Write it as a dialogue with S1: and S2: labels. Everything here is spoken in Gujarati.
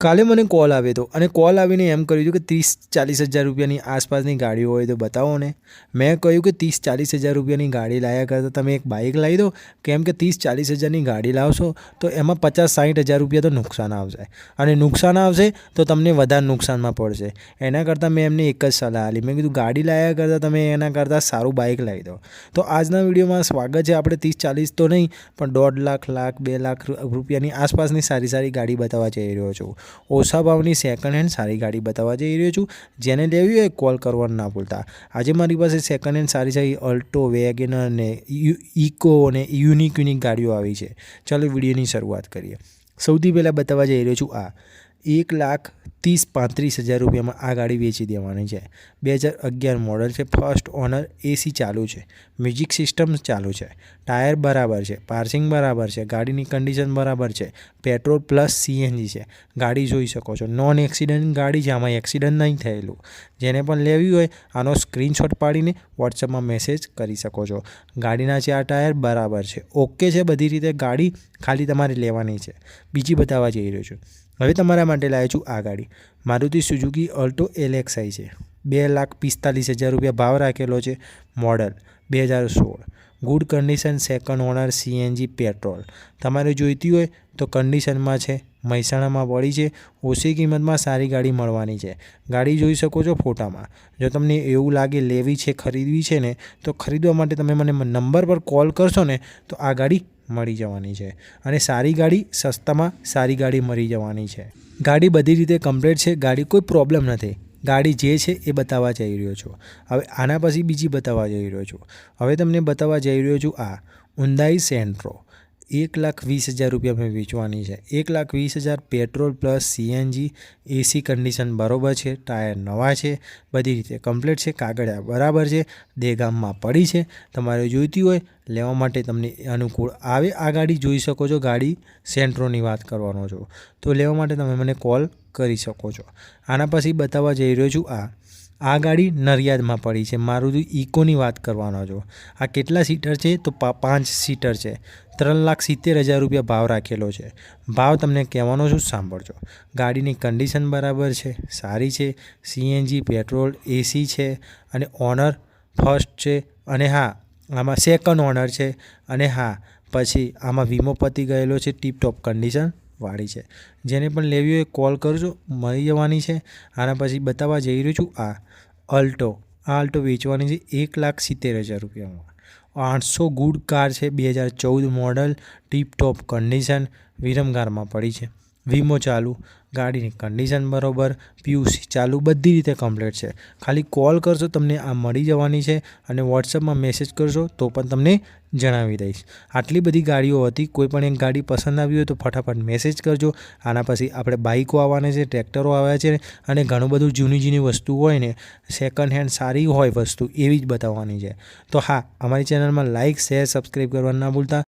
S1: કાલે મને કોલ આવ્યો હતો અને કોલ આવીને એમ કહ્યું હતું કે 30-40 હજાર રૂપિયાની આસપાસની ગાડીઓ હોય તો બતાવો ને। મેં કહ્યું કે 30-40 હજાર રૂપિયાની ગાડી લાવ્યા કરતાં તમે એક બાઇક લાવી દો, કેમ કે 30-40 હજારની ગાડી લાવશો તો એમાં 50-60 હજાર રૂપિયા તો નુકસાન આવશે અને નુકસાન આવશે તો તમને વધારે નુકસાનમાં પડશે। એના કરતાં મેં એમને એક જ સલાહ આપી, મેં કીધું ગાડી લાવ્યા કરતાં તમે એના કરતાં સારું બાઇક લાવી દો। તો આજના વિડીયોમાં સ્વાગત છે। આપણે 30-40 તો નહીં પણ 1.5 લાખ, 2 લાખ રૂપિયાની આસપાસની સારી ગાડી બતાવવા જઈ રહ્યો છું। ઓછા ભાવની સેકન્ડ હેન્ડ સારી ગાડી બતાવવા જઈ રહ્યો છું। જેને લેવી હોય કોલ કરવાનું ના ભૂલતા। આજે મારી પાસે સેકન્ડ હેન્ડ સારી અલ્ટો, વેગેનર ને ઇકો અને યુનિક ગાડીઓ આવી છે। ચાલો વિડીયોની શરૂઆત કરીએ। સૌથી પહેલાં બતાવવા જઈ રહ્યો છું આ 1,30,35,000 રૂપિયામાં આ ગાડી વેચી દેવાની છે। 2011 મોડલ છે, ફર્સ્ટ ઓનર, એસી ચાલુ છે, મ્યુઝિક સિસ્ટમ ચાલુ છે, ટાયર બરાબર છે, પાર્સિંગ બરાબર છે, ગાડીની કન્ડિશન બરાબર છે, પેટ્રોલ પ્લસ સીએનજી છે। ગાડી જોઈ શકો છો, નોન એક્સિડન્ટ ગાડી છે, આમાં એક્સિડન્ટ નહીં થયેલું। જેને પણ લેવી હોય આનો સ્ક્રીનશોટ પાડીને વોટ્સઅપમાં મેસેજ કરી શકો છો। ગાડીના 4 ટાયર બરાબર છે, ઓકે છે બધી રીતે। ગાડી ખાલી તમારે લેવાની છે। બીજી બતાવવા જઈ રહ્યો છું। હવે તમારા માટે લાવ્યો છું આ ગાડી મારુતિ સુઝુકી અલ્ટો LXi છે। 2,45,000 રૂપિયા ભાવ રાખેલો છે। Model 2016, good condition, second owner, CNG, petrol. તમારે જોઈતી હોય તો કન્ડિશનમાં છે, મહેસાણામાં પડી છે, ઓછી કિંમતમાં સારી ગાડી મળવાની છે। ગાડી જોઈ શકો છો ફોટામાં। જો તમને એવું લાગે લેવી છે, ખરીદવી છે ને, તો ખરીદવા માટે તમે મને નંબર પર કોલ કરશો ને તો આ ગાડી મળી જવાની છે અને સારી ગાડી સસ્તામાં સારી ગાડી મળી જવાની છે। ગાડી બધી રીતે કમ્પ્લીટ છે, ગાડી કોઈ પ્રોબ્લેમ નથી। ગાડી જે છે એ બતાવવા જઈ રહ્યો છું। હવે આના પછી બીજી બતાવવા જઈ રહ્યો છું। હવે તમને બતાવવા જઈ રહ્યો છું આ Hyundai Santro 1,20,000 રૂપિયામાં વેચવાની છે। 1,20,000, પેટ્રોલ પ્લસ સીએનજી, એસી કન્ડિશન બરાબર છે, ટાયર નવા છે, બધી રીતે કમ્પ્લીટ છે, કાગળિયા બરાબર છે, દેગામમાં પડી છે। તમારે જોઈતી હોય લેવા માટે તમને અનુકૂળ આવે આ ગાડી જોઈ શકો છો। ગાડી સેન્ટ્રોની વાત કરવાનો છો તો લેવા માટે તમે મને કોલ કરી શકો છો। આના પછી બતાવવા જઈ રહ્યો છું આ ગાડી નડિયાદમાં પડી છે, મારુતિ ઇકોની વાત કરવાનો છો। આ કેટલા સીટર છે તો 5 સીટર છે। 3,70,000 રૂપિયા ભાવ રાખેલો છે। ભાવ તમને કહેવાનો છું, સાંભળજો। ગાડીની કન્ડિશન બરાબર છે, સારી છે, સીએનજી, પેટ્રોલ, એસી છે અને ઓનર ફર્સ્ટ છે અને હા આમાં સેકન્ડ ઓનર છે અને હા પછી આમાં વીમો પતી ગયેલો છે, ટીપટોપ કન્ડિશન વાળી છે। જેને પણ લેવી હોય કોલ કરજો, મળી જવાની છે। આના પછી બતાવવા જઈ રહ્યો છું આ અલ્ટો વેચવાની છે 1,70,000 રૂપિયામાં। 800 ગુડ કાર છે, 2014 મોડલ, ટીપટોપ કન્ડિશન, વિરમગારમાં પડી છે, વીમો ચાલુ, ગાડીની કન્ડિશન બરાબર, પીયુસી ચાલુ, બધી રીતે કમ્પ્લીટ છે। ખાલી કોલ કરશો તમને આ મળી જવાની છે અને વોટ્સઅપમાં મેસેજ કરશો તો પણ તમને જણાવી દઈશ। આટલી બધી ગાડીઓ હતી, કોઈ પણ એક ગાડી પસંદ આવી હોય તો ફટાફટ મેસેજ કરજો। આના પછી આપણે બાઇકો આવવાના છે, ટ્રેક્ટરો આવ્યા છે અને ઘણું બધું જૂની વસ્તુ હોય ને, સેકન્ડ હેન્ડ સારી હોય વસ્તુ એવી જ બતાવવાની છે। તો હા, અમારી ચેનલમાં લાઇક, શેર, સબસ્ક્રાઈબ કરવાનું ના ભૂલતા।